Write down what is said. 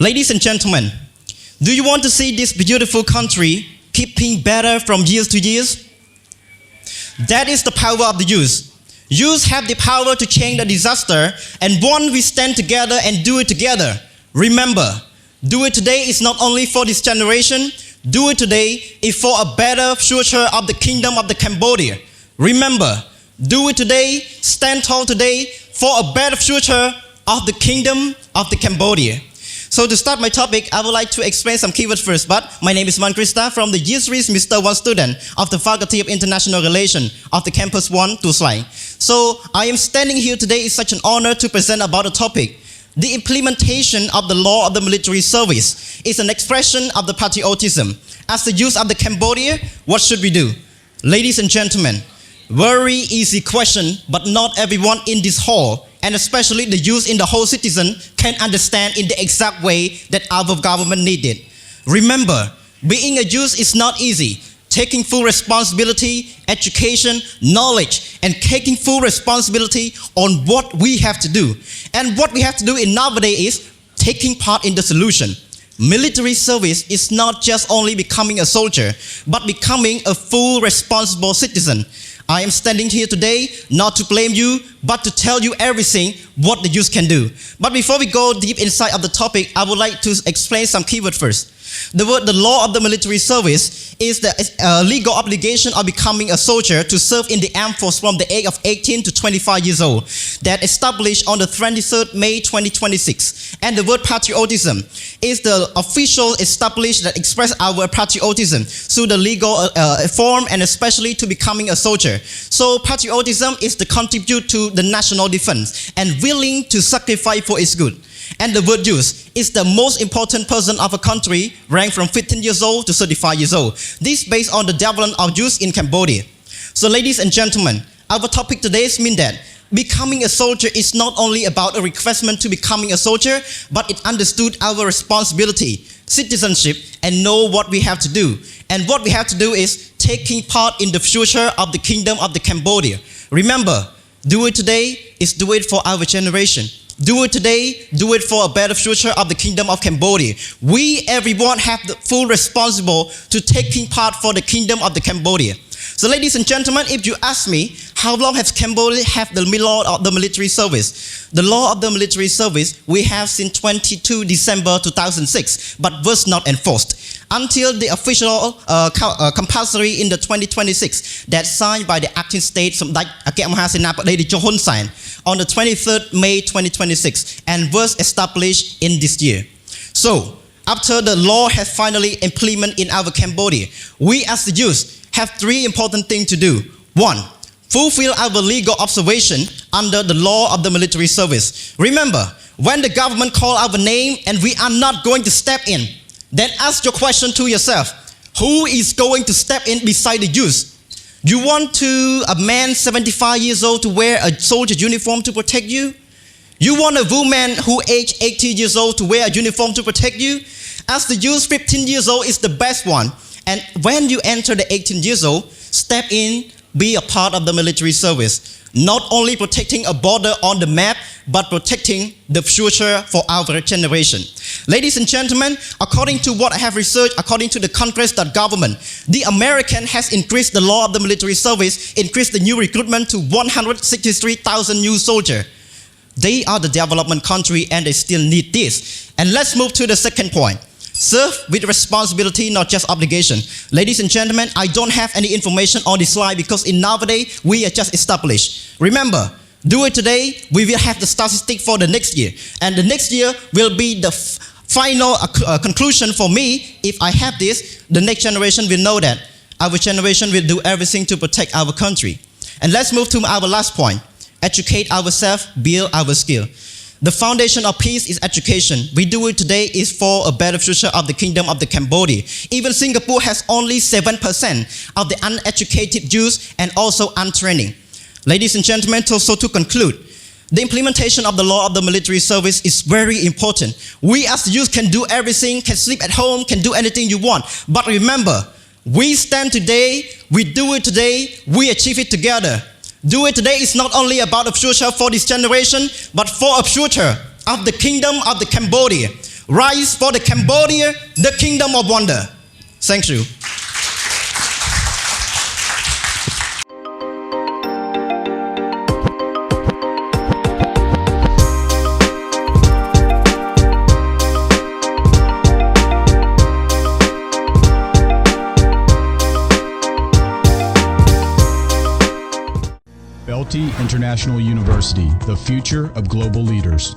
Ladies and gentlemen, do you want to see this beautiful country keeping better from years to years? That is the power of the youth. Youth have the power to change the disaster, and once we stand together and do it together, remember, do it today is not only for this generation, do it today is for a better future of the kingdom of the Cambodia. Remember, do it today, stand tall today for a better future of the kingdom of the Cambodia. So to start my topic, I would like to explain some keywords first. But my name is MANN KRISTAR from the Year 3 Semester 1 student of the Faculty of International Relations of the Campus 1, Tuol Sleng. So I am standing here today. It's such an honor to present about the topic. The implementation of the law of the military service is an expression of the patriotism. As the youth of the Cambodia, what should we do? Ladies and gentlemen, very easy question, but not everyone in this hall, and especially the youth in the whole citizen, can understand in the exact way that our government needed. Remember, being a youth is not easy. Taking full responsibility, education, knowledge, and taking full responsibility on what we have to do. And what we have to do in nowadays is taking part in the solution. Military service is not just only becoming a soldier, but becoming a full responsible citizen. I am standing here today not to blame you, but to tell you everything what the youth can do. But before we go deep inside of the topic, I would like to explain some keywords first. The law of the military service is the legal obligation of becoming a soldier to serve in the armed force from the age of 18 to 25 years old, that established on the 23rd May 2026. And the word patriotism is the official established that express our patriotism through the legal form and especially to becoming a soldier. So patriotism is the contribute to the national defense and willing to sacrifice for its good. And the word youth is the most important person of a country, ranked from 15 years old to 35 years old. This based on the development of youth in Cambodia. So ladies and gentlemen, our topic today means that becoming a soldier is not only about a requirement to becoming a soldier, but it understood our responsibility, citizenship, and know what we have to do. And what we have to do is taking part in the future of the kingdom of the Cambodia. Remember, do it today is do it for our generation. Do it today, do it for a better future of the kingdom of Cambodia. We, everyone, have the full responsible to taking part for the kingdom of the Cambodia. So ladies and gentlemen, if you ask me, how long has Cambodia have the law of the military service? The law of the military service we have since 22 December 2006, but was not enforced until the official compulsory in the 2026 that signed by the acting states on the 23rd May 2026 and was established in this year. So after the law has finally implemented in our Cambodia, we as the youth have three important things to do. One, fulfill our legal observation under the law of the military service. Remember, when the government call our name and we are not going to step in, then ask your question to yourself, who is going to step in beside the youth? You want a man 75 years old to wear a soldier uniform to protect you? You want a woman who age 80 years old to wear a uniform to protect you? As the youth, 15 years old is the best one. And when you enter the 18 years old, step in, be a part of the military service. Not only protecting a border on the map, but protecting the future for our generation. Ladies and gentlemen, according to what I have researched, according to the Congress.government, the American has increased the law of the military service, increased the new recruitment to 163,000 new soldiers. They are the development country and they still need this. And let's move to the second point. Serve with responsibility, not just obligation. Ladies and gentlemen, I don't have any information on this slide because in nowadays, we are just established. Remember, do it today, we will have the statistic for the next year. And the next year will be the final conclusion for me. If I have this, the next generation will know that our generation will do everything to protect our country. And let's move to our last point. Educate ourselves, build our skill. The foundation of peace is education. We do it today is for a better future of the kingdom of the Cambodia. Even Singapore has only 7% of the uneducated youth and also untrained. Ladies and gentlemen, so to conclude, the implementation of the law of the military service is very important. We as the youth can do everything, can sleep at home, can do anything you want. But remember, we stand today, we do it today, we achieve it together. Do it today is not only about a future for this generation, but for a future of the kingdom of the Cambodia. rise for the Cambodia, the kingdom of wonder. Thank you. BELTEI International University, the future of global leaders.